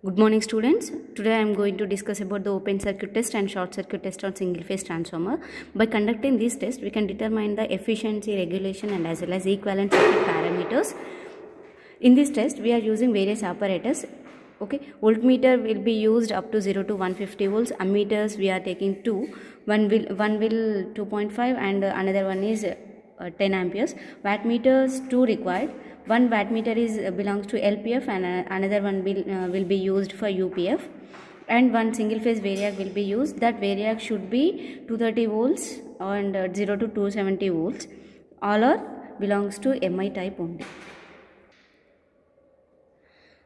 Good morning students. Today I am going to discuss about the open circuit test and short circuit test on single phase transformer. By conducting these tests, we can determine the efficiency, regulation and as well as equivalent circuit parameters. In this test, we are using various apparatus. Okay, voltmeter will be used up to 0 to 150 volts. Ammeters we are taking two. One will 2.5 and another one is 10 amperes. Wattmeters two required. One wattmeter belongs to LPF and another one will be used for UPF, and one single phase variac will be used. That variac should be 230 volts and 0 to 270 volts. All are belongs to MI type only.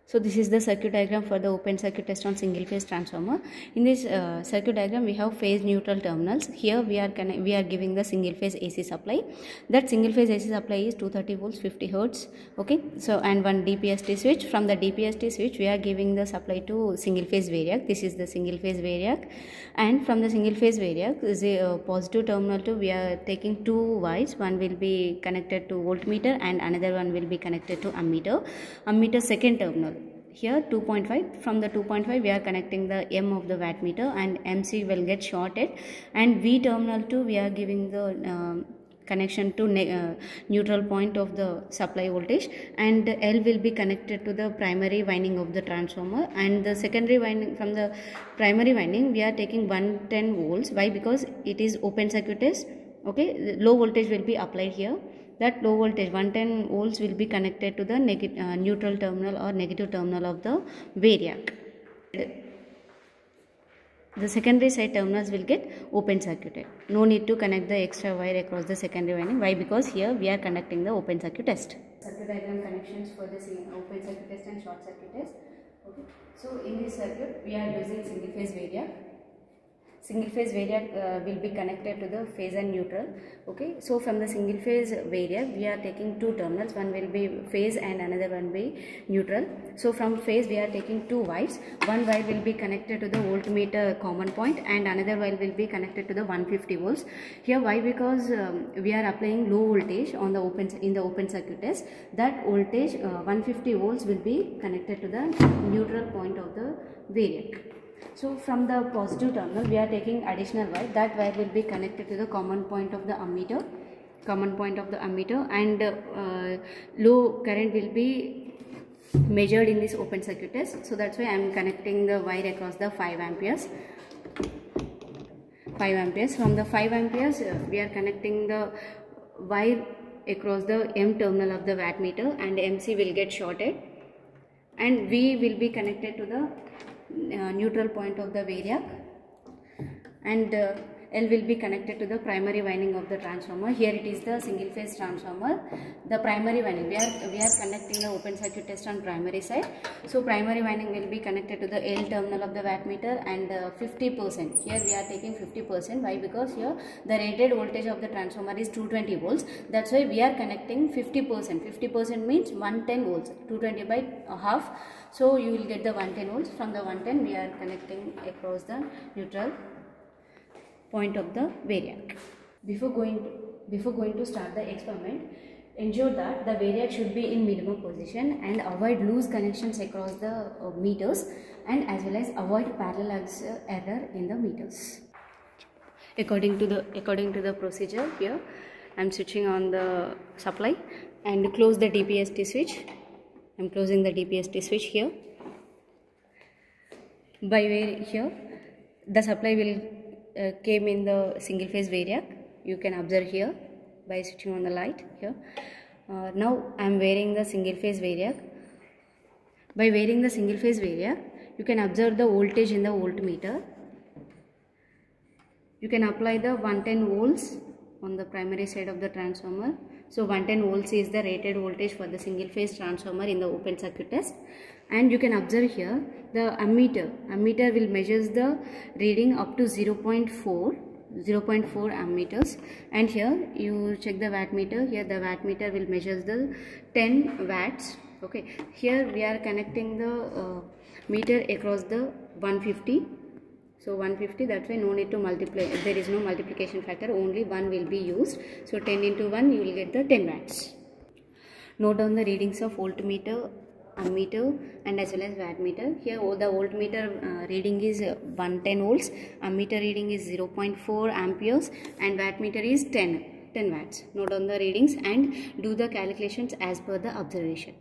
So this is the circuit diagram for the open circuit test on single phase transformer. In this circuit diagram, we have phase neutral terminals. Here we are giving the single phase AC supply. That single phase AC supply is 230 volts, 50 hertz. Okay. So and one DPST switch. From the DPST switch, we are giving the supply to single phase variac. This is the single phase variac. And from the single phase variac, the positive terminal to we are taking two wires. One will be connected to voltmeter and another one will be connected to ammeter. Ammeter second terminal. Here 2.5, from the 2.5 we are connecting the M of the wattmeter and MC will get shorted, and V terminal 2 we are giving the connection to neutral point of the supply voltage, and L will be connected to the primary winding of the transformer, and the secondary winding. From the primary winding we are taking 110 volts. Why? Because it is open circuit test. Okay, low voltage will be applied here. That low voltage 110 volts will be connected to the neutral terminal or negative terminal of the variac. The secondary side terminals will get open circuited. No need to connect the extra wire across the secondary winding. Why? Because here we are conducting the open circuit test. Circuit diagram connections for the open circuit test and short circuit test. Okay. So in this circuit we are using single phase variac. Single phase variac will be connected to the phase and neutral. Okay, so from the single phase variac we are taking two terminals. One will be phase and another one will be neutral. So from phase we are taking two wires. One wire will be connected to the voltmeter common point and another wire will be connected to the 150 volts. Here why? Because we are applying low voltage on the open circuit test. That voltage 150 volts will be connected to the neutral point of the variac. So from the positive terminal we are taking additional wire. That wire will be connected to the common point of the ammeter, and low current will be measured in this open circuit test. So that's why I am connecting the wire across the 5 amperes. 5 amperes. From the 5 amperes we are connecting the wire across the M terminal of the wattmeter, and MC will get shorted, and V will be connected to the neutral point of the variac, and L will be connected to the primary winding of the transformer. Here it is the single phase transformer. The primary winding we are connecting the open circuit test on primary side. So primary winding will be connected to the L terminal of the wattmeter, and 50%. Here we are taking 50%. Why? Because here the rated voltage of the transformer is 220 volts. That's why we are connecting 50%. 50% means 110 volts. 220 by half. So you will get the 110 volts. From the 110 we are connecting across the neutral point of the variac. Before going to start the experiment, ensure that the variac should be in minimum position and avoid loose connections across the meters, and as well as avoid parallax error in the meters. According to the procedure, here I am switching on the supply and close the DPST switch. I am closing the DPST switch here. By way here, the supply will came in the single phase variac. You can observe here by switching on the light here. Now I am wearing the single phase variac. By wearing the single phase variac, you can observe the voltage in the voltmeter. You can apply the 110 volts on the primary side of the transformer. So 110 volts is the rated voltage for the single phase transformer in the open circuit test. And you can observe here the ammeter will measures the reading up to 0.4 ammeters, and here you check the wattmeter. Here the wattmeter will measure the 10 watts. Okay, here we are connecting the meter across the 150. So 150, that's why no need to multiply. There is no multiplication factor, only 1 will be used. So 10 into 1 you will get the 10 watts. Note down the readings of voltmeter ammeter and as well as wattmeter. Here the voltmeter reading is 110 volts, ammeter reading is 0.4 amperes and wattmeter is 10 watts. Note down the readings and do the calculations as per the observation.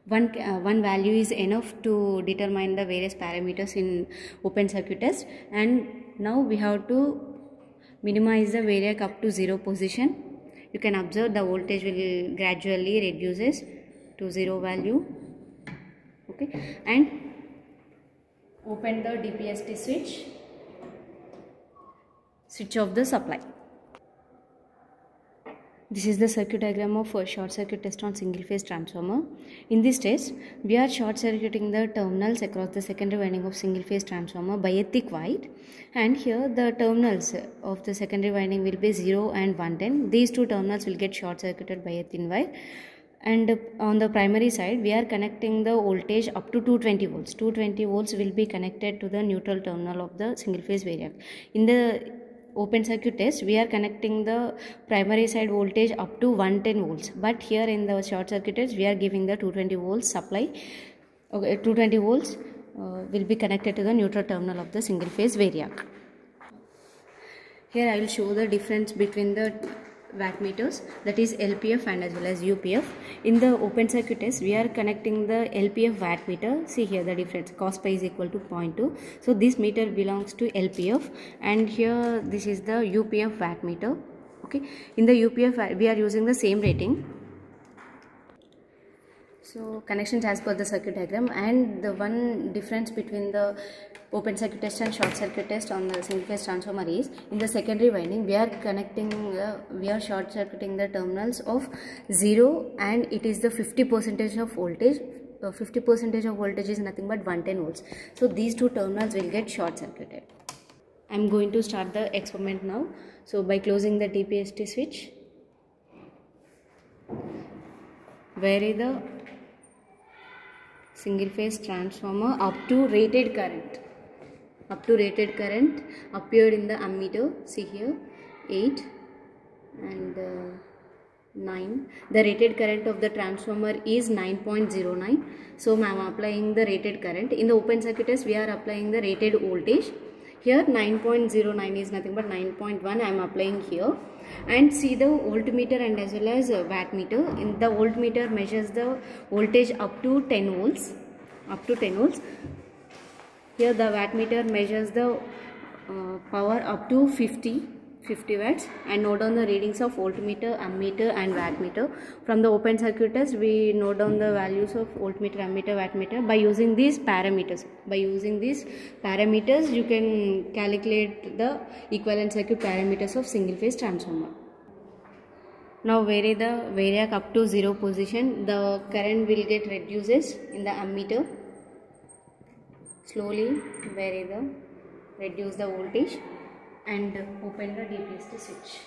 One value is enough to determine the various parameters in open circuit test, and now we have to minimize the variac up to 0 position. You can observe the voltage will gradually reduces to 0 value. Okay, and open the DPST switch off the supply. This is the circuit diagram of a short circuit test on single phase transformer. In this test, we are short circuiting the terminals across the secondary winding of single phase transformer by a thick wire, and here the terminals of the secondary winding will be 0 and 110. These two terminals will get short circuited by a thin wire, and on the primary side we are connecting the voltage up to 220 volts. 220 volts will be connected to the neutral terminal of the single phase variac. In the open circuit test, we are connecting the primary side voltage up to 110 volts, but here in the short circuit test we are giving the 220 volts supply. Okay, 220 volts will be connected to the neutral terminal of the single phase variac. Here I will show the difference between the wattmeters, that is LPF and as well as UPF. In the open circuit test, we are connecting the LPF wattmeter. See here the difference, cos pi is equal to 0.2. So this meter belongs to LPF, and here this is the UPF wattmeter. Okay, in the UPF we are using the same rating. So connections as per the circuit diagram, and the one difference between the open circuit test and short circuit test on the single phase transformer is, in the secondary winding we are short circuiting the terminals of 0, and it is the 50% of voltage. 50% of voltage is nothing but 110 volts. So these two terminals will get short circuited. I am going to start the experiment now. So by closing the DPST switch, vary the single phase transformer up to rated current. Appeared in the ammeter. See here 8 and 9. The rated current of the transformer is 9.09. So I am applying the rated current. In the open circuit test we are applying the rated voltage. Here 9.09 is nothing but 9.1 I am applying here. And see the voltmeter and as well as wattmeter. In the voltmeter measures the voltage up to 10 volts. Here the wattmeter measures the power up to 50 watts, and note down the readings of voltmeter, ammeter and wattmeter. From the open circuit test we note down the values of voltmeter, ammeter, wattmeter by using these parameters. You can calculate the equivalent circuit parameters of single phase transformer. Now vary the variac up to 0 position. The current will get reduces in the ammeter. Slowly reduce the voltage and open the DPST switch.